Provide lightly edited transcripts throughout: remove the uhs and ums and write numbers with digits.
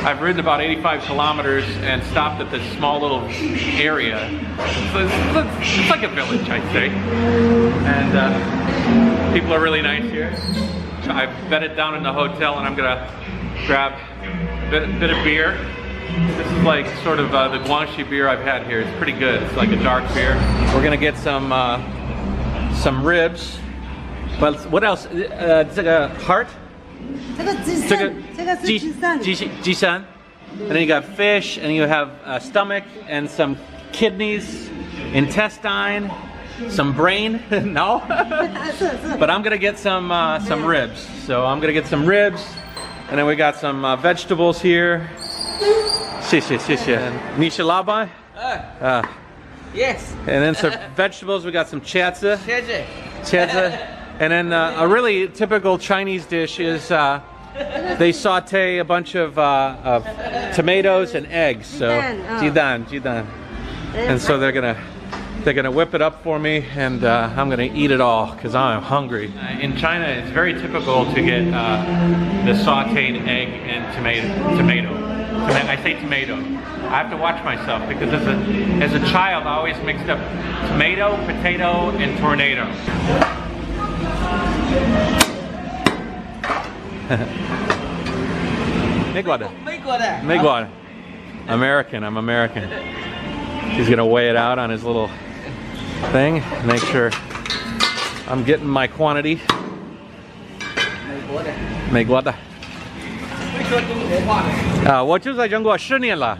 I've ridden about 85 kilometers and stopped at this small little area. It's like a village, I'd say. And people are really nice here. So I've bedded down in the hotel and I'm gonna grab a bit of beer. This is like sort of the Guangxi beer I've had here. It's pretty good. It's like a dark beer. We're gonna get some ribs. But what else? 这个 heart? 这个鸡肾. And then you got fish, and you have stomach, and some kidneys, intestine, some brain. No? But I'm gonna get some ribs. So I'm gonna get some ribs, and then we got some vegetables here. 谢谢. 你是老板? Yes. And then some vegetables. We got some chiazi. And then a really typical Chinese dish is they saute a bunch of tomatoes and eggs. So 鸡蛋. And so they're gonna whip it up for me, and I'm gonna eat it all because I'm hungry. In China, it's very typical to get the sauteed egg and tomato. I say tomato. I have to watch myself because as a child, I always mixed up tomato, potato, and tornado. Make water. American. I'm American. He's gonna weigh it out on his little thing. Make sure I'm getting my quantity. Make water. 我就在中国10年了。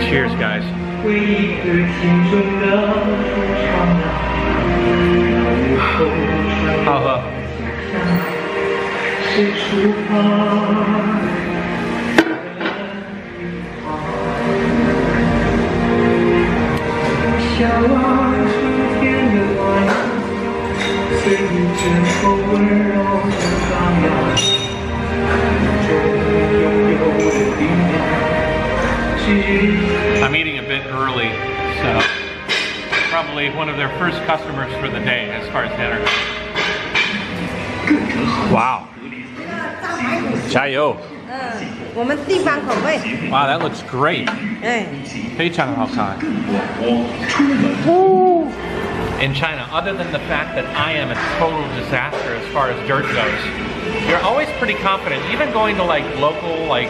Cheers, guys. 好喝。I'm eating a bit early, so probably one of their first customers for the day as far as dinner. Wow. 加油. Wow, that looks great. 非常好看. In China, other than the fact that I am a total disaster as far as dirt goes, you're always pretty confident, even going to like local, like,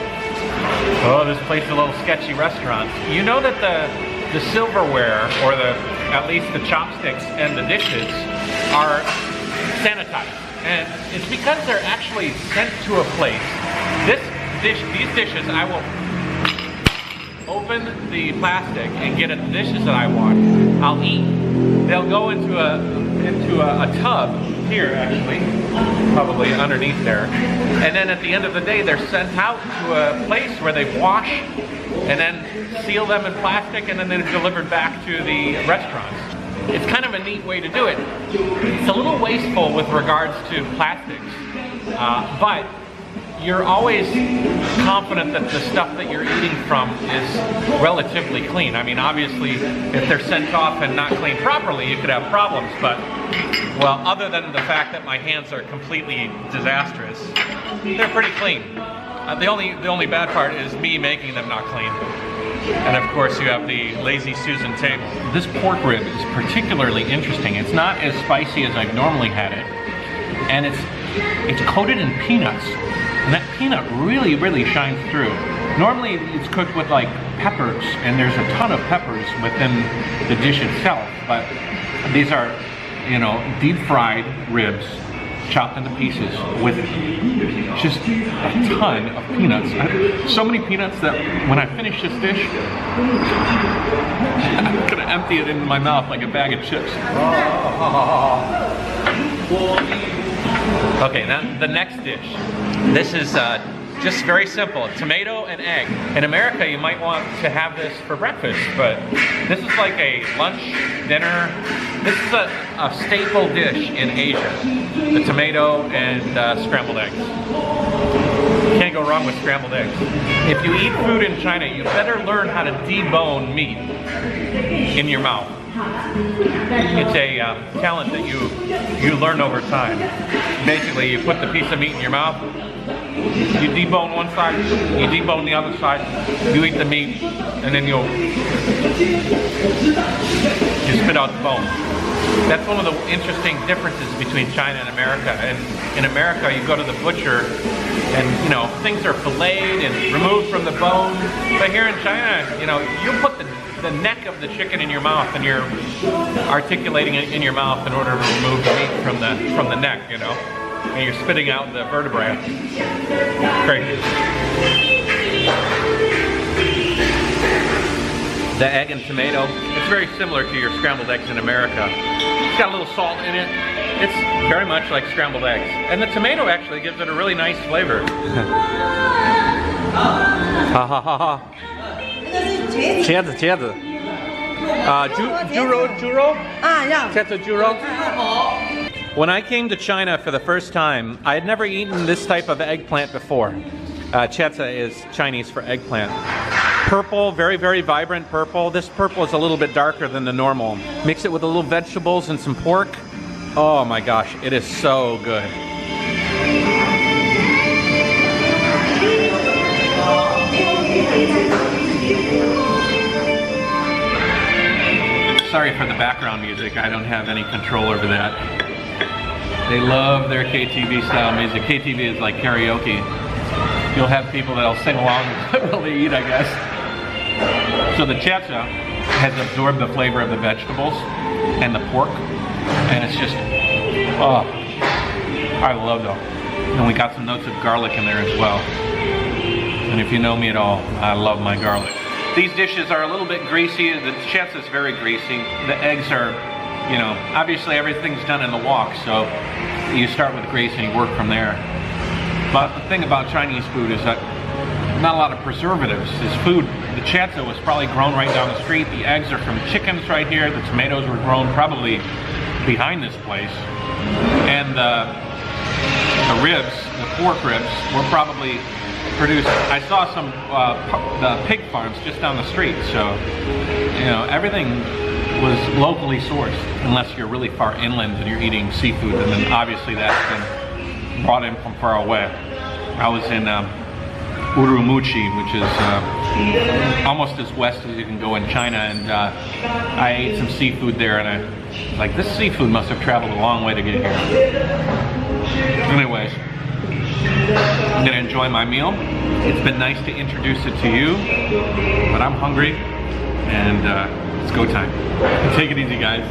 oh, this place is a little sketchy restaurant. You know that the silverware, or at least the chopsticks and the dishes, are sanitized. And it's because they're actually sent to a place. These dishes, I will open the plastic and get the dishes that I want. I'll eat. They'll go into a tub here, actually, probably underneath there. And then at the end of the day, they're sent out to a place where they wash and then seal them in plastic, and then they're delivered back to the restaurants. It's kind of a neat way to do it. It's a little wasteful with regards to plastics, but you're always confident that the stuff that you're eating from is relatively clean. I mean, obviously, if they're sent off and not cleaned properly, you could have problems, but, well, other than the fact that my hands are completely disastrous, they're pretty clean. The only bad part is me making them not clean. And of course, you have the Lazy Susan table. This pork rib is particularly interesting. It's not as spicy as I've normally had it, and it's coated in peanuts. And that peanut really, really shines through. Normally it's cooked with like peppers, and there's a ton of peppers within the dish itself, but these are, you know, deep fried ribs chopped into pieces with just a ton of peanuts. So many peanuts that when I finish this dish, I'm gonna empty it into my mouth like a bag of chips. Okay, now the next dish. This is just very simple, tomato and egg. In America, you might want to have this for breakfast, but this is like a lunch, dinner. This is a staple dish in Asia, the tomato and scrambled eggs. Can't go go wrong with scrambled eggs. If you eat food in China, you better learn how to debone meat in your mouth. It's a talent that you learn over time. Basically, you put the piece of meat in your mouth, you debone one side, you debone the other side, you eat the meat, and then you spit out the bone. That's one of the interesting differences between China and America. And in America, you go to the butcher and, you know, things are filleted and removed from the bone. But here in China, you know, you put the neck of the chicken in your mouth and you're articulating it in your mouth in order to remove the meat from the neck, you know. And you're spitting out the vertebrae. Great. The egg and tomato, it's very similar to your scrambled eggs in America. It's got a little salt in it. It's very much like scrambled eggs. And the tomato actually gives it a really nice flavor. Ha ha ha ha. 茄子茄子。猪肉？茄子猪肉。When I came to China for the first time, I had never eaten this type of eggplant before. Chetza is Chinese for eggplant. Purple, very, very vibrant purple. This purple is a little bit darker than the normal. Mix it with a little vegetables and some pork. Oh my gosh, it is so good. Sorry for the background music. I don't have any control over that. They love their KTV style music. KTV is like karaoke. You'll have people that'll sing along while they eat, I guess. So the chetza has absorbed the flavor of the vegetables and the pork, and it's just, oh, I love them. And we got some notes of garlic in there as well. And if you know me at all, I love my garlic. These dishes are a little bit greasy. The chetza is very greasy. The eggs are, you know, obviously everything's done in the wok, so you start with grease and you work from there. But the thing about Chinese food is that not a lot of preservatives. This food, the chetza was probably grown right down the street. The eggs are from chickens right here. The tomatoes were grown probably behind this place. And the ribs, the pork ribs, were probably produced. I saw some the pig farms just down the street. So, you know, everything was locally sourced, unless you're really far inland and you're eating seafood, and then obviously that's been brought in from far away. I was in Urumqi, which is almost as west as you can go in China, and I ate some seafood there, and I was like, this seafood must have traveled a long way to get here. Anyways, I'm gonna enjoy my meal. It's been nice to introduce it to you, but I'm hungry, and it's go time. Take it easy, guys.